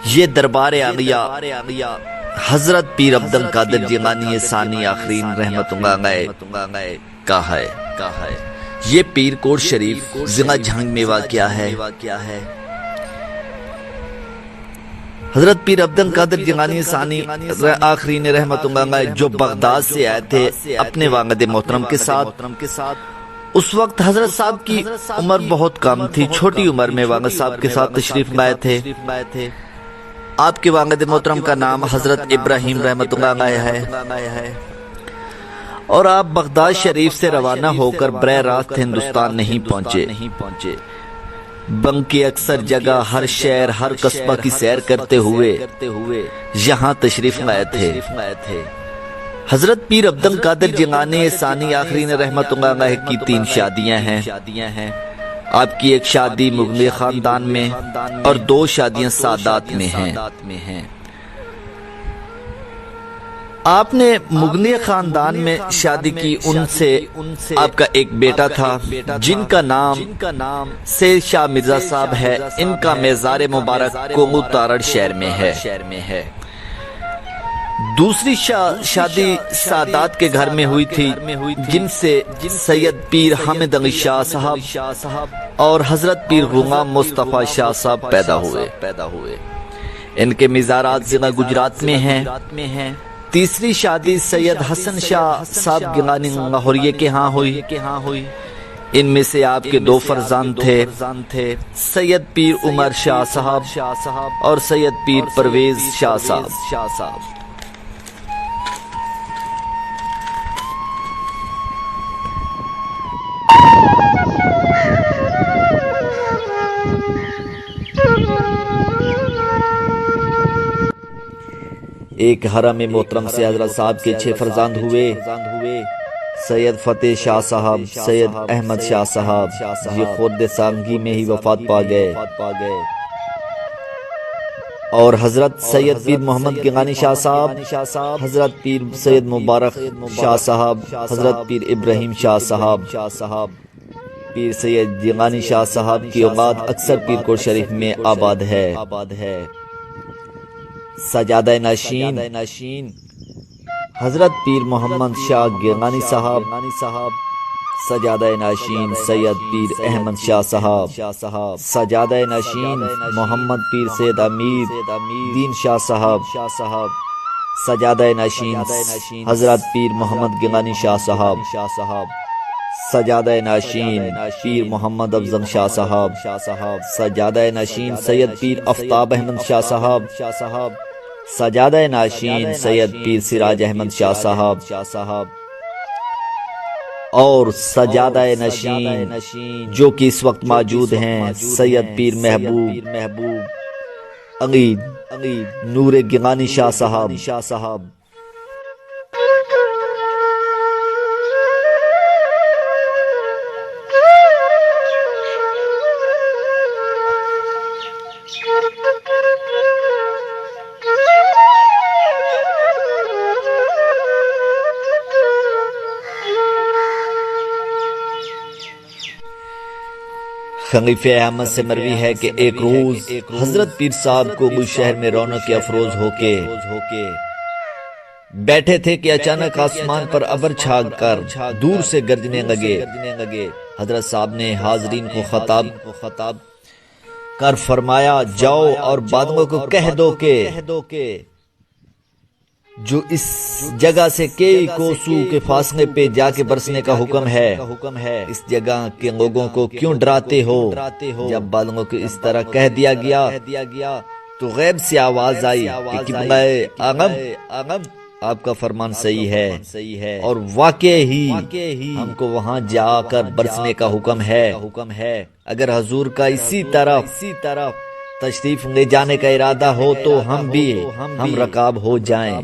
یہ دربار اغیا حضرت پیر عبد القادر جیلانی ثانی آخرین رحمت اللہ علیہ کا ہے۔ یہ پیر کوٹ شریف ضلع جھنگ میں واقع ہے۔ حضرت پیر عبد القادر جیلانی ثانی آخرین رحمت اللہ علیہ جو بغداد سے آئے تھے اپنے والد محترم کے ساتھ، اس وقت حضرت صاحب کی عمر بہت کم تھی، چھوٹی عمر میں والد صاحب کے ساتھ تشریف لائے تھے۔ آپ کے والد محترم کا نام حضرت ابراہیم رحمت اللہ علیہ ہے، اور آپ بغداد شریف سے روانہ ہو کر براہ راست ہندوستان نہیں پہنچے، بلکہ اکثر جگہ ہر شہر ہر قصبہ کی سیر کرتے ہوئے یہاں تشریف لائے تھے۔ حضرت پیر عبد القادر جیلانی ثانی آخرین رحمت اللہ علیہ کی 3 شادیاں ہیں۔ آپ کی ایک شادی مغلیہ خاندان میں اور 2 شادیاں سادات میں ہیں۔ آپ نے مغلیہ خاندان میں شادی کی، ان سے آپ کا ایک بیٹا تھا جن کا نام سید شاہ مرزا صاحب ہے۔ ان کا مزار مبارک کومو تارڑ شہر میں ہے۔ دوسری شادی سادات کے گھر میں ہوئی تھی، جن سے سید پیر حامد علی شاہ صاحب اور حضرت پیر غلام مصطفیٰ شاہ صاحب پیدا ہوئے۔ ان کے مزارات ضلع گجرات میں ہیں۔ تیسری شادی سید حسن شاہ صاحب گیلانی لاہوریے کے ہاں ہوئی۔ ان میں سے آپ کے 2 فرزند تھے، سید پیر عمر شاہ صاحب اور سید پیر پرویز شاہ صاحب۔ ایک حرم محترم سے حضرت صاحب کے 6 فرزند ہوئے، سید فتح شاہ صاحب، سید احمد شاہ صاحب، یہ خود سانگی میں ہی وفات پا گئے، اور حضرت سید پیر محمد گیلانی شاہ صاحب، حضرت پیر سید مبارک شاہ صاحب، حضرت پیر ابراہیم شاہ صاحب، پیر سید گیلانی شاہ صاحب کی اولاد اکثر پیر کوٹ شریف میں آباد ہے۔ سجادہ نشین حضرت پیر محمد شاہ گیلانی صاحب، سجادہ نشین سید پیر احمد شاہ صاحب، سجادہ نشین محمد پیر سید امیر دین شاہ صاحب، سجادہ نشین حضرت پیر محمد گیلانی شاہ صاحب، سجادہ نشین پیر محمد افضل شاہ صاحب، سجادہ نشین سید پیر آفتاب احمد شاہ صاحب، سجادہ نشین سید پیر سراج احمد شاہ صاحب، اور سجادہ نشین جو کہ اس وقت موجود ہیں سید پیر محبوب علی نور گیلانی شاہ صاحب۔ خلیفہ احمد سے مروی ہے کہ ایک روز حضرت پیر صاحب کو شہر میں رونق افروز ہو کے بیٹھے تھے کہ اچانک آسمان پر ابر چھا کر دور سے گرجنے لگے۔ حضرت صاحب نے حاضرین کو خطاب کر فرمایا، جاؤ اور بادلوں کو کہہ دو کہ جو اس جگہ سے کئی کوسوں کے فاصلے پہ جا کے برسنے کا حکم ہے، اس جگہ کے لوگوں کو کیوں ڈراتے ہو؟ جب بادلوں کو اس طرح کہہ دیا گیا تو غیب سے آواز آئی کہ قبلہ اعظم آپ کا فرمان صحیح ہے، اور واقعی ہم کو وہاں جا کر برسنے کا حکم ہے۔ اگر حضور کا اسی طرف تشریف لے جانے کا ارادہ ہو تو ہم رکاب ہو جائیں۔